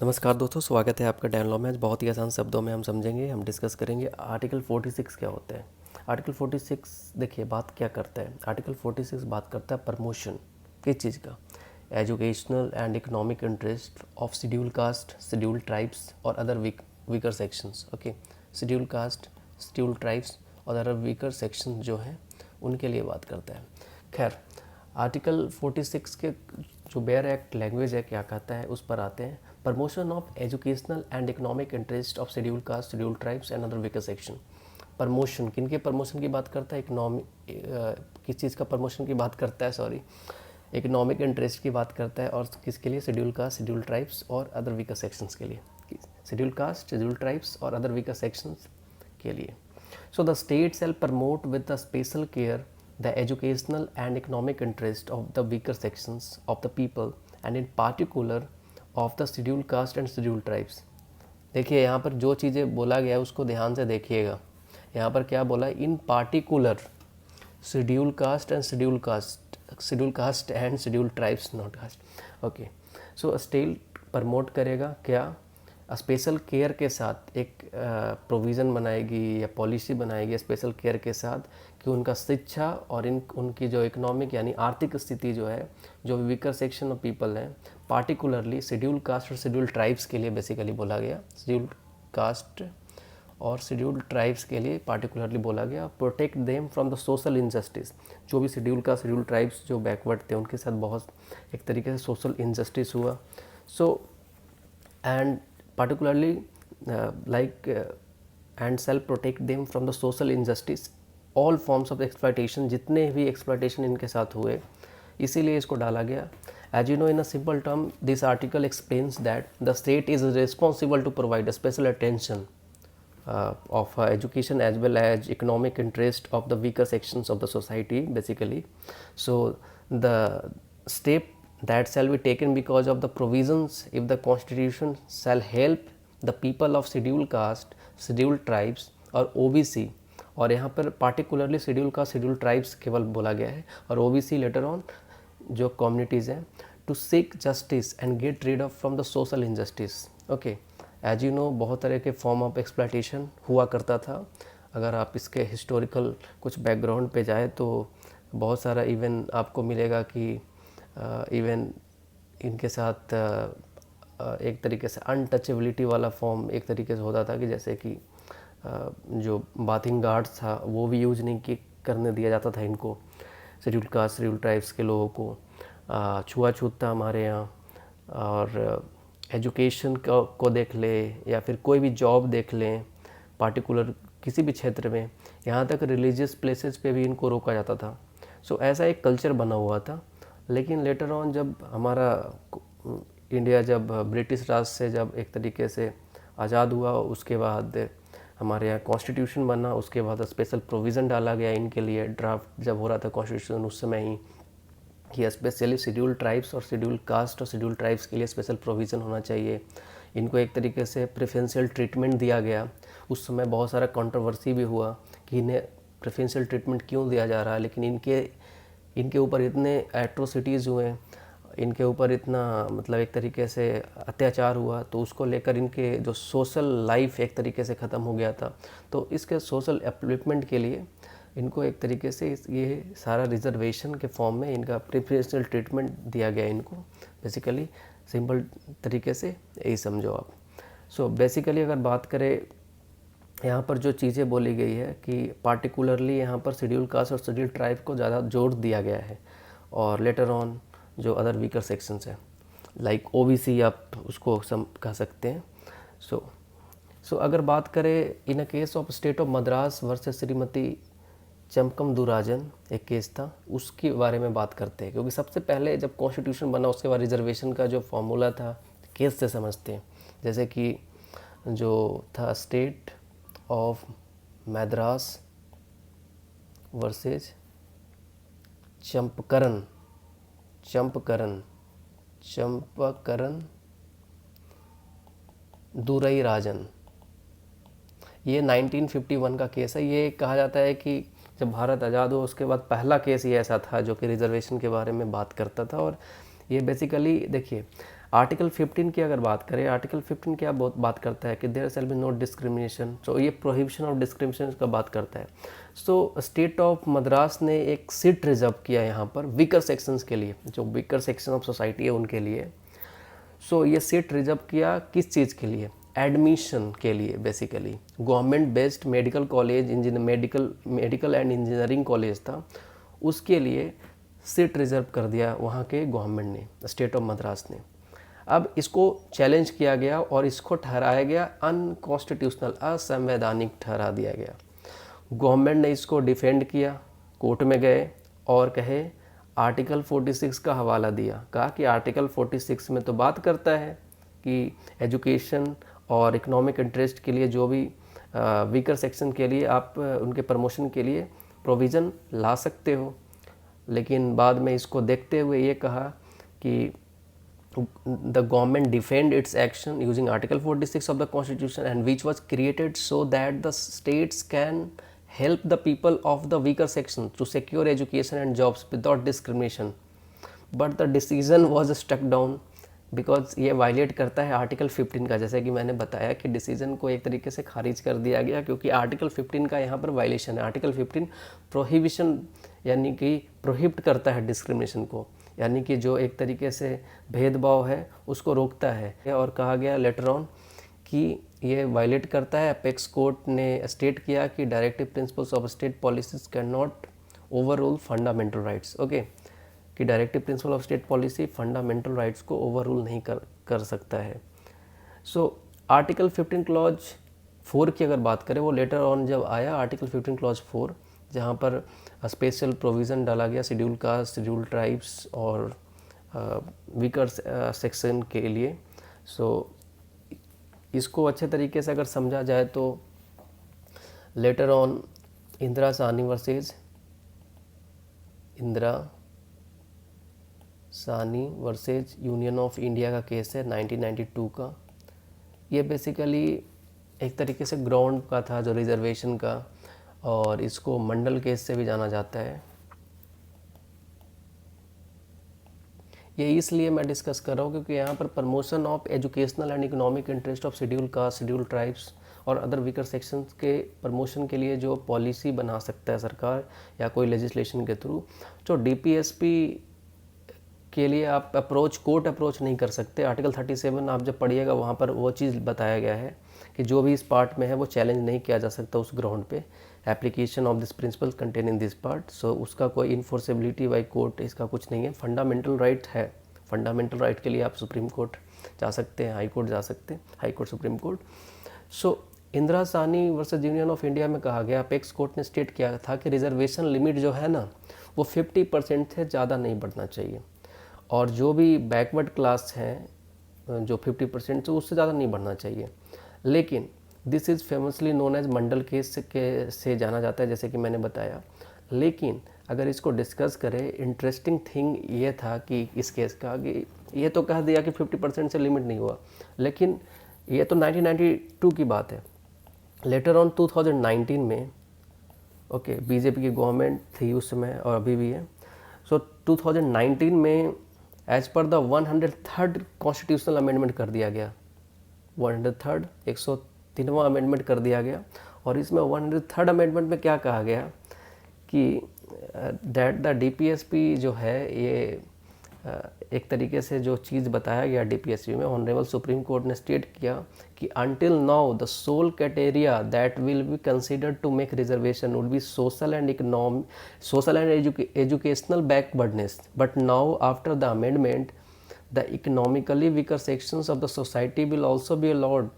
नमस्कार दोस्तों, स्वागत है आपका डैन लॉ में। आज बहुत ही आसान शब्दों में हम समझेंगे, हम डिस्कस करेंगे आर्टिकल 46 क्या होता है। आर्टिकल 46 देखिए बात क्या करता है। आर्टिकल 46 बात करता है प्रमोशन किस चीज़ का, educational and economic interest of scheduled caste, schedule tribes और other weaker sections. Okay, scheduled caste, schedule tribes और अदर वीकर सेक्शन जो हैं उनके लिए बात करता है। खैर, आर्टिकल 46 के जो बेयर एक्ट लैंग्वेज है क्या कहता है उस पर आते हैं। Promotion of educational and economic interest of scheduled caste, schedule tribes and other weaker section. Promotion किन के प्रमोशन की बात करता है, किस चीज़ का प्रमोशन की बात करता है, सॉरी, इकोनॉमिक इंटरेस्ट की बात करता है। और किसके लिए, शेड्यूल कास्ट, शेड्यूल ट्राइब्स और अदर वीकर सेक्शंस के लिए। शेड्यूल कास्ट, शेड्यूल ट्राइब्स और अदर वीकर सेक्शंस के लिए। So the state shall promote with the special care the educational and economic interest of the weaker sections of the people and in particular of the scheduled caste and scheduled tribes। देखिए यहाँ पर जो चीज़ें बोला गया है उसको ध्यान से देखिएगा। यहाँ पर क्या बोला है, in particular schedule caste and schedule caste, schedule caste and schedule tribes, not caste. Okay, so state promote करेगा क्या, स्पेशल केयर के साथ एक प्रोविज़न बनाएगी या पॉलिसी बनाएगी स्पेशल केयर के साथ कि उनका शिक्षा और उनकी जो इकोनॉमिक यानी आर्थिक स्थिति जो है, जो वीकर सेक्शन ऑफ पीपल हैं, पार्टिकुलरली शेड्यूल कास्ट और शेड्यूल ट्राइब्स के लिए बेसिकली बोला गया, शेड्यूल कास्ट और शेड्यूल ट्राइब्स के लिए पार्टिकुलरली बोला गया, protect them from the social injustice. जो भी शेड्यूल कास्ट, शेड्यूल ट्राइब्स जो बैकवर्ड थे उनके साथ बहुत एक तरीके से सोशल इनजस्टिस हुआ। So and particularly and shall protect them from the social injustice, all forms of exploitation, जितने भी exploitation इनके साथ हुए, इसीलिए इसको डाला गया। As you know, in a simple term, this article explains that the state is responsible to provide a special attention of education as well as economic interest of the weaker sections of the society basically. So the step that shall be taken because of the provisions if the constitution shall help the people of scheduled caste, scheduled tribes और OBC, और यहाँ पर particularly schedule caste, schedule tribes केवल बोला गया है, और OBC later on जो कम्युनिटीज़ हैं, to seek justice and get rid of from the social injustice. Okay, as you know बहुत तरह के फॉर्म ऑफ एक्सप्लॉयटेशन हुआ करता था। अगर आप इसके हिस्टोरिकल कुछ बैकग्राउंड पे जाए तो बहुत सारा इवन आपको मिलेगा कि इवन इनके साथ एक तरीके से अनटचेबिलिटी वाला फॉर्म एक तरीके से होता था कि जैसे कि जो बाथिंग गार्ड्स था वो भी यूज नहीं करने दिया जाता था इनको, शेड्यूल कास्ट, शेड्यूल ट्राइब्स के लोगों को। छुआछूत था हमारे यहाँ। और एजुकेशन को देख ले या फिर कोई भी जॉब देख लें पार्टिकुलर किसी भी क्षेत्र में, यहाँ तक रिलीजियस प्लेसेस पे भी इनको रोका जाता था। सो ऐसा एक कल्चर बना हुआ था। लेकिन लेटर ऑन जब हमारा इंडिया जब ब्रिटिश राज से जब एक तरीके से आज़ाद हुआ, उसके बाद हमारे यहाँ कॉन्स्टिट्यूशन बना, उसके बाद स्पेशल प्रोविज़न डाला गया इनके लिए। ड्राफ्ट जब हो रहा था कॉन्स्टिट्यूशन उस समय ही कि स्पेशली शेड्यूल ट्राइब्स और शेड्यूल कास्ट और शेड्यूल ट्राइब्स के लिए स्पेशल प्रोविज़न होना चाहिए। इनको एक तरीके से प्रेफरेंशियल ट्रीटमेंट दिया गया। उस समय बहुत सारा कंट्रोवर्सी भी हुआ कि इन्हें प्रेफरेंशियल ट्रीटमेंट क्यों दिया जा रहा है, लेकिन इनके ऊपर इतने एट्रोसिटीज़ हुए, इनके ऊपर इतना मतलब एक तरीके से अत्याचार हुआ, तो उसको लेकर इनके जो सोशल लाइफ एक तरीके से ख़त्म हो गया था। तो इसके सोशल अपलिफ्टमेंट के लिए इनको एक तरीके से ये सारा रिजर्वेशन के फॉर्म में इनका प्रेफरेंशियल ट्रीटमेंट दिया गया इनको। बेसिकली सिंपल तरीके से यही समझो आप। सो बेसिकली अगर बात करें यहाँ पर जो चीज़ें बोली गई है कि पार्टिकुलरली यहाँ पर शेड्यूल कास्ट और शेड्यूल ट्राइब को ज़्यादा जोर दिया गया है, और लेटर ऑन जो अदर वीकर सेक्शंस हैं लाइक OBC आप उसको कह सकते हैं। सो अगर बात करें in a case of state of Madras versus Shrimati Champakam Dorairajan, एक केस था, उसके बारे में बात करते हैं, क्योंकि सबसे पहले जब कॉन्स्टिट्यूशन बना उसके बाद रिजर्वेशन का जो फॉर्मूला था केस से समझते हैं। जैसे कि जो था state of Madras versus Champakam Dorai Rajan, ये 1951 का केस है। ये कहा जाता है कि जब भारत आज़ाद हुआ उसके बाद पहला केस ये ऐसा था जो कि रिजर्वेशन के बारे में बात करता था। और ये बेसिकली देखिए आर्टिकल 15 की अगर बात करें, आर्टिकल 15 क्या बहुत बात करता है कि there shall be no discrimination. तो ये प्रोहिबिशन ऑफ डिस्क्रिमिनेशन का बात करता है। सो स्टेट ऑफ मद्रास ने एक सीट रिजर्व किया यहाँ पर वीकर सेक्शंस के लिए, जो वीकर सेक्शन ऑफ सोसाइटी है उनके लिए। सो ये सीट रिजर्व किया किस चीज़ के लिए? एडमिशन के लिए। Basically government based medical college, medical and engineering college था, उसके लिए सीट रिजर्व कर दिया वहाँ के गवर्नमेंट ने, स्टेट ऑफ मद्रास ने। अब इसको चैलेंज किया गया और इसको ठहराया गया अनकॉन्स्टिट्यूशनल, असंवैधानिक ठहरा दिया गया। गवर्नमेंट ने इसको डिफेंड किया, कोर्ट में गए और कहे आर्टिकल 46 का हवाला दिया। कहा कि आर्टिकल 46 में तो बात करता है कि एजुकेशन और इकोनॉमिक इंटरेस्ट के लिए जो भी वीकर सेक्शन के लिए आप उनके प्रमोशन के लिए प्रोविज़न ला सकते हो। लेकिन बाद में इसको देखते हुए ये कहा कि the government defend its action using Article 46 of the Constitution, and which was created so that the states can help the people of the weaker section to secure education and jobs without discrimination. But the decision was struck down because ये violet करता है article 15 का। जैसे कि मैंने बताया कि decision को एक तरीके से खारिज कर दिया गया क्योंकि आर्टिकल 15 का यहाँ पर वायलेशन है। आर्टिकल 15 प्रोहिबिशन यानी कि प्रोहिबिट करता है डिस्क्रिमिनेशन को, यानी कि जो एक तरीके से भेदभाव है उसको रोकता है। और कहा गया लेटर ऑन कि ये वायलेट करता है। अपेक्स कोर्ट ने स्टेट किया कि directive principles of state policies can not overrule fundamental rights. Okay, कि directive principle of state policy fundamental rights को ओवररूल नहीं कर सकता है। सो आर्टिकल 15 क्लॉज 4 की अगर बात करें, वो लेटर ऑन जब आया आर्टिकल 15 क्लॉज 4, जहाँ पर स्पेशल प्रोविज़न डाला गया शेड्यूल कास्ट, शेड्यूल ट्राइब्स और वीकर सेक्शन के लिए। सो इसको अच्छे तरीके से अगर समझा जाए तो later on Indira Sahni versus union of India का केस है 1992 का। ये बेसिकली एक तरीके से ग्राउंड का था जो रिजर्वेशन का, और इसको मंडल केस से भी जाना जाता है। ये इसलिए मैं डिस्कस कर रहा हूँ क्योंकि यहाँ पर promotion of educational and economic interest of scheduled caste, schedule tribes और अदर वीकर सेक्शंस के प्रमोशन के लिए जो पॉलिसी बना सकता है सरकार या कोई लेजिस्लेशन के थ्रू, जो डीपीएसपी के लिए आप कोर्ट अप्रोच नहीं कर सकते। आर्टिकल 37 आप जब पढ़िएगा वहाँ पर वो चीज़ बताया गया है कि जो भी इस पार्ट में है वो चैलेंज नहीं किया जा सकता उस ग्राउंड पे। Application of this principle contain in this part, so उसका कोई इन्फोर्सेबिलिटी बाई कोर्ट इसका कुछ नहीं है। फंडामेंटल राइट है, फंडामेंटल राइट के लिए आप सुप्रीम कोर्ट जा सकते हैं, हाई कोर्ट जा सकते हैं, high court supreme court. So Indira Sahni versus union of India में कहा गया, अपेक्स कोर्ट ने स्टेट किया था कि रिजर्वेशन लिमिट जो है ना वो 50% से ज़्यादा नहीं बढ़ना चाहिए, और जो भी बैकवर्ड क्लास हैं जो 50% से उससे ज़्यादा नहीं बढ़ना चाहिए। लेकिन this is famously known as Mandal case से जाना जाता है, जैसे कि मैंने बताया। लेकिन अगर इसको डिस्कस करें, इंटरेस्टिंग थिंग ये था कि इस केस का कि ये तो कह दिया कि 50% से लिमिट नहीं हुआ, लेकिन ये तो 1992 की बात है। लेटर ऑन 2019 में ओके बीजेपी की गवर्नमेंट थी उस समय और अभी भी है। सो 2019 में as per the 103rd constitutional amendment कर दिया गया, 103rd 103वां अमेंडमेंट कर दिया गया। और इसमें 103rd अमेंडमेंट में क्या कहा गया कि दैट द डीपीएसपी जो है ये एक तरीके से जो चीज़ बताया गया डीपीएसपी में, ऑनरेबल सुप्रीम कोर्ट ने स्टेट किया कि until now the sole criteria that will be considered to make reservation would be social and educational backwardness, but now after the amendment the economically weaker sections of the society will also be allowed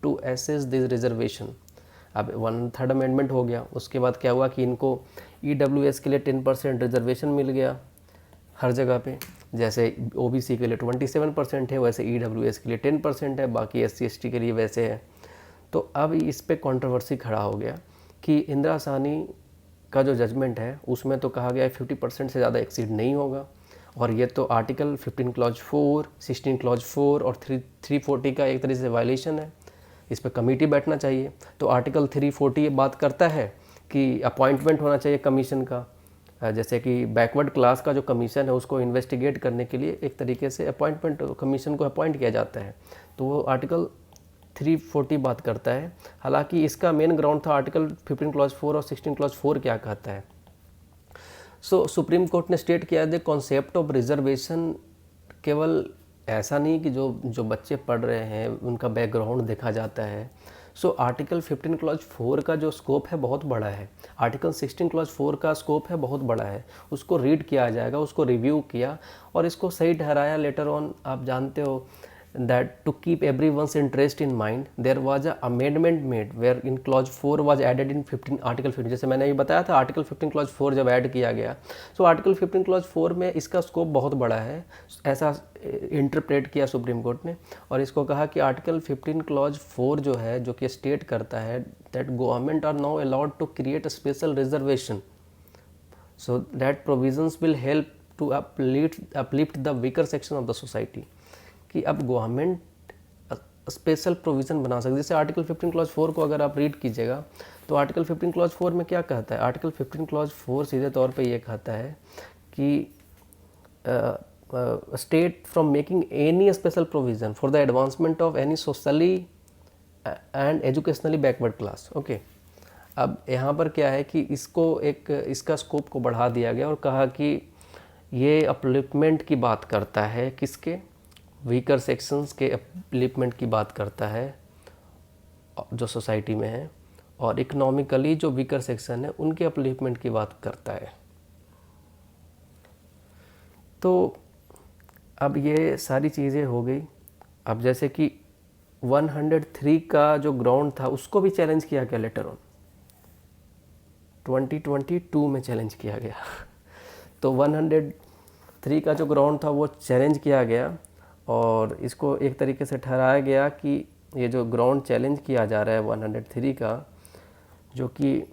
to access this reservation. अब 103rd amendment हो गया, उसके बाद क्या हुआ कि इनको EWS के लिए 10% रिजर्वेशन मिल गया हर जगह पे। जैसे ओबीसी के लिए 27% है, वैसे ईडब्ल्यूएस के लिए 10% है, बाकी एससी एसटी के लिए वैसे है। तो अब इस पे कंट्रोवर्सी खड़ा हो गया कि इंदिरा साहनी का जो जजमेंट है उसमें तो कहा गया है 50% से ज़्यादा एक्सीड नहीं होगा, और ये तो आर्टिकल 15 क्लॉज 4, 16 क्लॉज 4 और 340 का एक तरीके से वायलेशन है, इस पर कमेटी बैठना चाहिए। तो आर्टिकल 340 ये बात करता है कि अपॉइंटमेंट होना चाहिए कमीशन का जैसे कि बैकवर्ड क्लास का जो कमीशन है उसको इन्वेस्टिगेट करने के लिए एक तरीके से अपॉइंटमेंट कमीशन को अपॉइंट किया जाता है, तो वो आर्टिकल 340 बात करता है। हालांकि इसका मेन ग्राउंड था आर्टिकल 15 क्लॉज 4 और 16 क्लॉज 4 क्या कहता है। सो सुप्रीम कोर्ट ने स्टेट किया द कॉन्सेप्ट ऑफ रिजर्वेशन केवल ऐसा नहीं कि जो बच्चे पढ़ रहे हैं उनका बैकग्राउंड देखा जाता है। सो आर्टिकल 15 क्लॉज 4 का जो स्कोप है बहुत बड़ा है, आर्टिकल 16 क्लॉज 4 का स्कोप है बहुत बड़ा है। उसको रीड किया जाएगा, उसको रिव्यू किया और इसको सही ठहराया लेटर ऑन। आप जानते हो that to keep everyone's interest in mind there was a amendment made where in clause 4 was added in 15 article 15, जैसे मैंने ये बताया था आर्टिकल 15 क्लॉज 4 जब ऐड किया गया, सो आर्टिकल 15 क्लॉज 4 में इसका स्कोप बहुत बड़ा है, ऐसा इंटरप्रेट किया सुप्रीम कोर्ट ने। और इसको कहा कि आर्टिकल 15 क्लॉज 4 जो है, जो कि स्टेट करता है that government are now allowed to create a special reservation so that provisions will help to uplift the weaker section of the society, कि अब गवर्नमेंट स्पेशल प्रोविज़न बना सकती है। जैसे आर्टिकल 15 क्लॉज 4 को अगर आप रीड कीजिएगा तो आर्टिकल 15 क्लॉज 4 में क्या कहता है, आर्टिकल 15 क्लॉज 4 सीधे तौर पे ये कहता है कि state from making any special provision for the advancement of any socially and educationally backward class. Okay, अब यहाँ पर क्या है कि इसका स्कोप को बढ़ा दिया गया और कहा कि ये अपलिफ्टमेंट की बात करता है, किसके, वीकर सेक्शंस के अपलिफ्टमेंट की बात करता है जो सोसाइटी में है, और इकोनॉमिकली जो वीकर सेक्शन है उनके अपलिफ्टमेंट की बात करता है। तो अब ये सारी चीज़ें हो गई। अब जैसे कि 103 का जो ग्राउंड था उसको भी चैलेंज किया गया लेटर ऑन, 2022 में चैलेंज किया गया। तो 103 का जो ग्राउंड था वो चैलेंज किया गया और इसको एक तरीके से ठहराया गया कि ये जो ग्राउंड चैलेंज किया जा रहा है 103 का, जो कि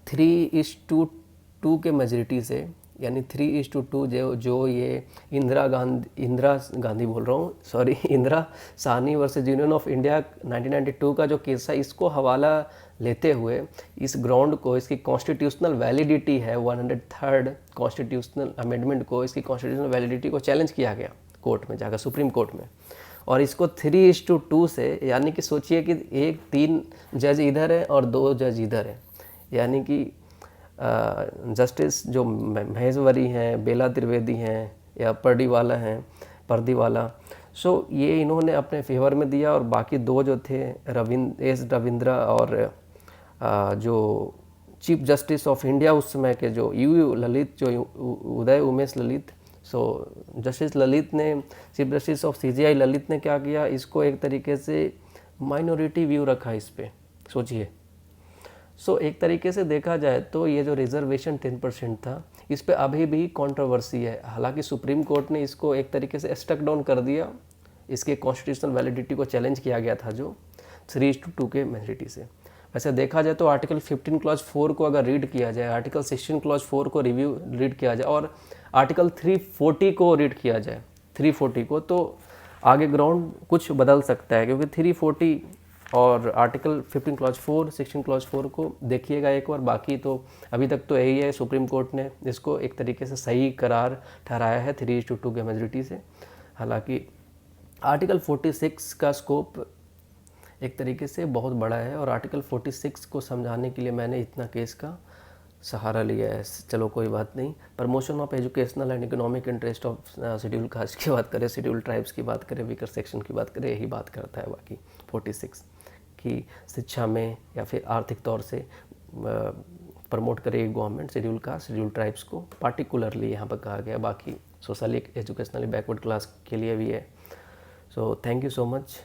3:2 के मेजॉरिटी से, यानी 3:2 जो ये इंदिरा गांधी बोल रहा हूँ, sorry, Indira Sahni versus union of India 1992 का जो केस है, इसको हवाला लेते हुए इस ग्राउंड को, इसकी कॉन्स्टिट्यूशनल वैलिडिटी है 103rd कॉन्स्टिट्यूशनल अमेंडमेंट को, इसकी कॉन्स्टिट्यूशनल वैलिडिटी को चैलेंज किया गया कोर्ट में जाकर, सुप्रीम कोर्ट में। और इसको 3:2 से, यानी कि सोचिए कि 3 जज इधर है और 2 जज इधर है, यानी कि जस्टिस जो महेश्वरी हैं, बेला त्रिवेदी हैं या पर्दीवाला, सो ये इन्होंने अपने फेवर में दिया और बाकी 2 जो थे रविंद्रा और जो चीफ जस्टिस ऑफ इंडिया उस समय के जो ललित, जो उदय उमेश ललित, सो जस्टिस ललित ने, chief justice of CJI Lalit ने क्या किया, इसको एक तरीके से माइनॉरिटी व्यू रखा इस पे, सोचिए। सो एक तरीके से देखा जाए तो ये जो रिजर्वेशन 10% था, इस पे अभी भी कंट्रोवर्सी है। हालांकि सुप्रीम कोर्ट ने इसको एक तरीके से स्टक डाउन कर दिया, इसके कॉन्स्टिट्यूशनल वैलिडिटी को चैलेंज किया गया था जो 3:2 के मेजॉरिटी से। वैसे देखा जाए तो आर्टिकल 15 क्लॉज 4 को अगर रीड किया जाए, आर्टिकल 16 क्लॉज 4 को रीड किया जाए और आर्टिकल 340 को रीड किया जाए, 340 को, तो आगे ग्राउंड कुछ बदल सकता है, क्योंकि 340 और आर्टिकल 15 क्लॉज 4, 16 क्लॉज 4 को देखिएगा एक बार। बाकी तो अभी तक तो यही है, सुप्रीम कोर्ट ने इसको एक तरीके से सही करार ठहराया है 3:2 के मेजॉरिटी से। हालांकि आर्टिकल 46 का स्कोप एक तरीके से बहुत बड़ा है और आर्टिकल 46 को समझाने के लिए मैंने इतना केस का सहारा लिया है। चलो कोई बात नहीं। Promotion of educational and economic interest of scheduled cast की बात करें, शेड्यूल ट्राइब्स की बात करें, वीकर सेक्शन की बात करें, यही बात करता है बाकी 46 की शिक्षा में या फिर आर्थिक तौर से प्रमोट करेगी government schedule caste, schedule tribes को पार्टिकुलरली यहाँ पर कहा गया। बाकी सोशली एजुकेशनली बैकवर्ड क्लास के लिए भी है। So thank you so much.